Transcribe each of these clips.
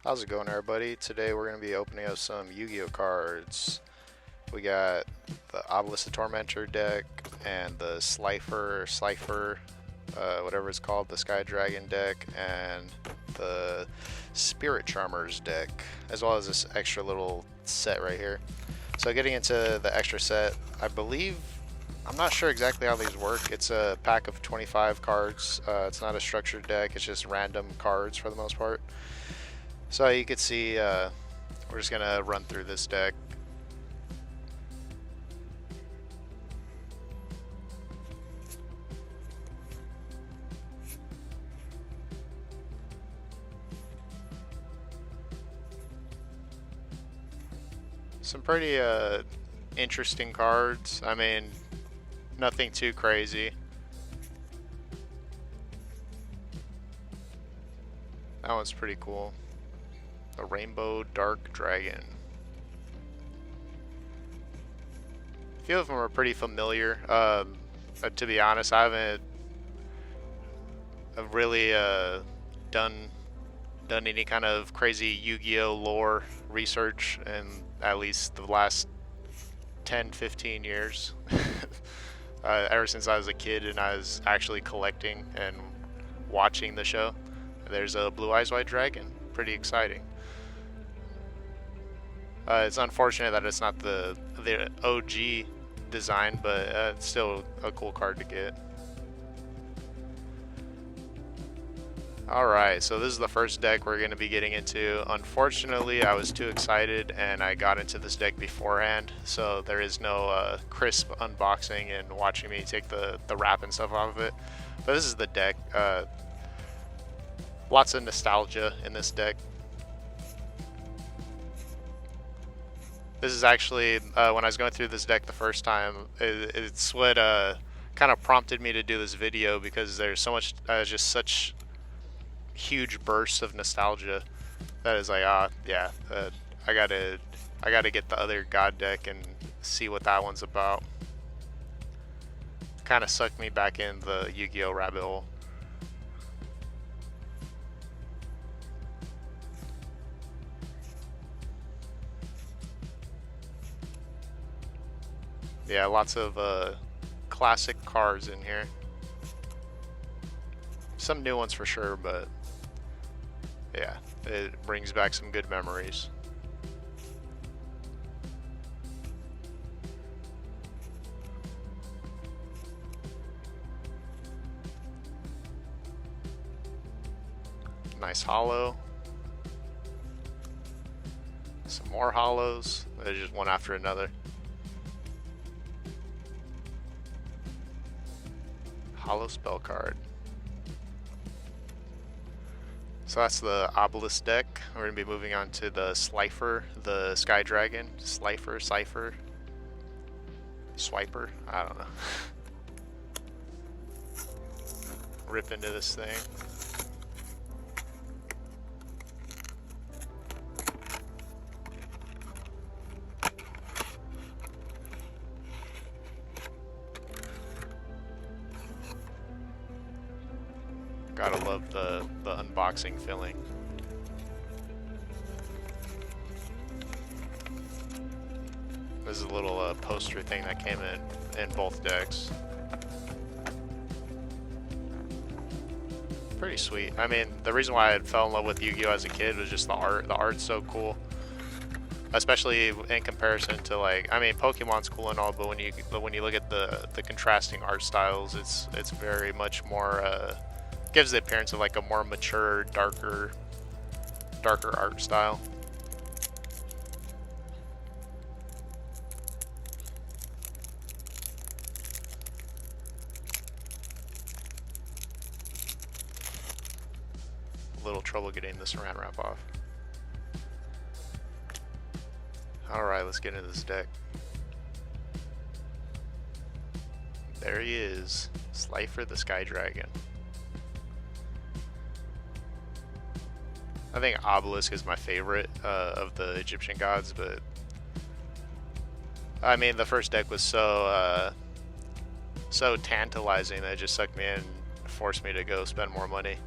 How's it going, everybody? Today we're going to be opening up some Yu-Gi-Oh cards. We got the Obelisk Tormentor deck and the Slifer, whatever it's called, the Sky Dragon deck, and the Spirit Charmers deck, as well as this extra little set right here. So getting into the extra set, I'm not sure exactly how these work. It's a pack of 25 cards. It's not a structured deck, it's just random cards for the most part. So you can see, we're just gonna run through this deck. Some pretty interesting cards. I mean, nothing too crazy. That one's pretty cool. The Rainbow Dark Dragon. A few of them are pretty familiar. To be honest, I haven't really done any kind of crazy Yu-Gi-Oh lore research in at least the last 10-15 years. Ever since I was a kid and I was actually collecting and watching the show. There's a Blue Eyes White Dragon. Pretty exciting. It's unfortunate that it's not the OG design, but it's still a cool card to get. Alright, so this is the first deck we're going to be getting into. Unfortunately, I was too excited and I got into this deck beforehand, so there is no crisp unboxing and watching me take the wrap and stuff off of it. But this is the deck. Lots of nostalgia in this deck. This is actually, when I was going through this deck the first time, it's what kind of prompted me to do this video, because there's so much, just such huge bursts of nostalgia that is like, yeah, I gotta get the other God deck and see what that one's about. Kind of sucked me back in the Yu-Gi-Oh rabbit hole. Yeah, lots of classic cards in here. Some new ones for sure, but yeah, it brings back some good memories. Nice hollow. Some more hollows. They're just one after another. Hollow spell card. So that's the Obelisk deck. We're going to be moving on to the Slifer, the Sky Dragon. Slifer, Swiper. I don't know. Rip into this thing. Gotta love the unboxing feeling. This is a little poster thing that came in both decks. Pretty sweet. I mean, the reason why I fell in love with Yu-Gi-Oh as a kid was just the art. The art's so cool. Especially in comparison to, like, I mean, Pokemon's cool and all, but when you look at the contrasting art styles, it's very much more gives the appearance of like a more mature, darker art style. A little trouble getting the saran wrap off. Alright, let's get into this deck. There he is, Slifer the Sky Dragon. I think Obelisk is my favorite of the Egyptian gods, but I mean, the first deck was so tantalizing that it just sucked me in and forced me to go spend more money.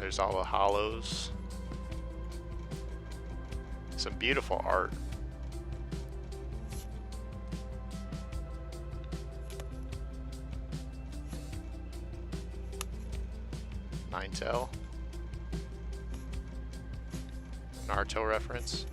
There's all the hollows. Some beautiful art. Ninetale. Naruto reference.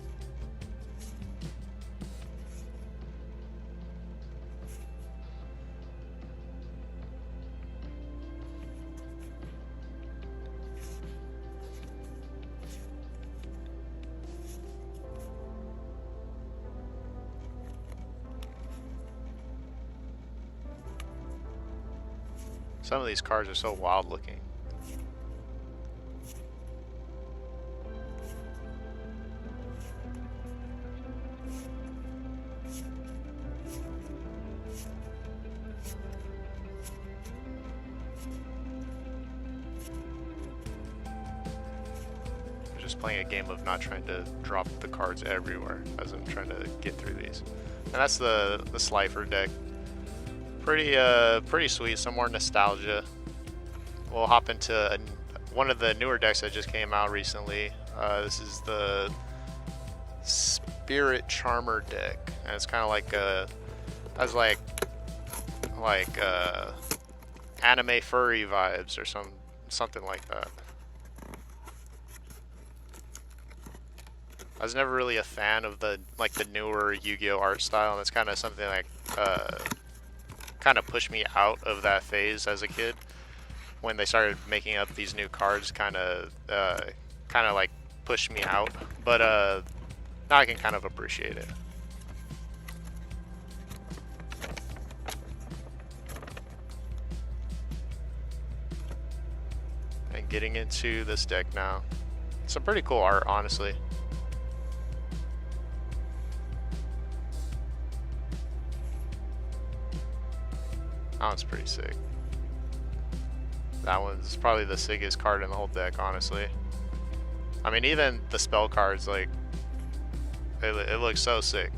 Some of these cards are so wild looking. I'm just playing a game of not trying to drop the cards everywhere as I'm trying to get through these. And that's the Slifer deck. Pretty sweet. Some more nostalgia. We'll hop into one of the newer decks that just came out recently. This is the Spirit Charmer deck, and it's kind of like has like anime furry vibes or something like that. I was never really a fan of the newer Yu-Gi-Oh art style, and it's kind of something like kind of pushed me out of that phase as a kid when they started making up these new cards. Kind of like pushed me out, but now I can kind of appreciate it. And getting into this deck now, some pretty cool art, honestly. That one's pretty sick. That one's probably the sickest card in the whole deck, honestly. I mean, even the spell cards, like, it looks so sick.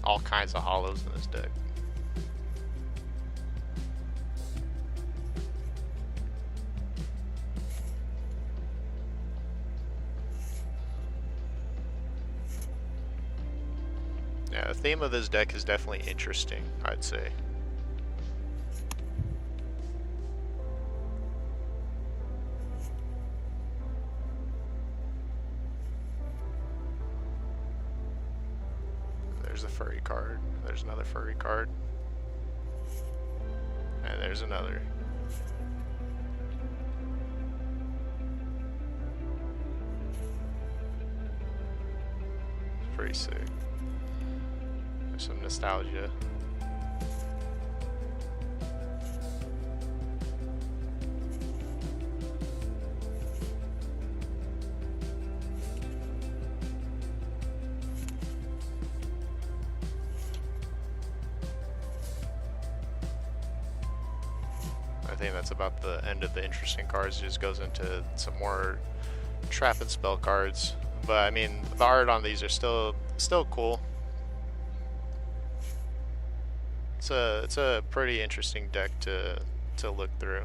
All kinds of hollows in this deck. Yeah, the theme of this deck is definitely interesting, I'd say. There's a furry card. There's another furry card. And there's another. It's pretty sick. There's some nostalgia. I think that's about the end of the interesting cards. It just goes into some more trap and spell cards. But I mean, the art on these are still cool. It's a pretty interesting deck to look through.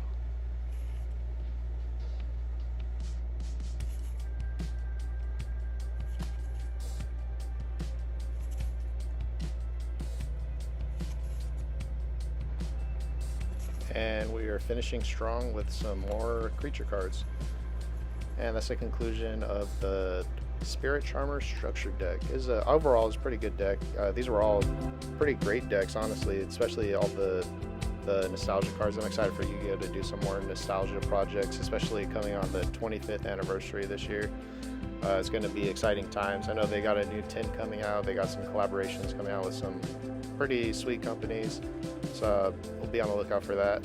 And we are finishing strong with some more creature cards. And that's the conclusion of the Spirit Charmer structured deck. Overall is a pretty good deck. These were all pretty great decks, honestly, especially all the nostalgia cards. I'm excited for Yu-Gi-Oh to do some more nostalgia projects, especially coming on the 25th anniversary this year. It's going to be exciting times. I know they got a new tint coming out. They got some collaborations coming out with some pretty sweet companies. So we'll be on the lookout for that.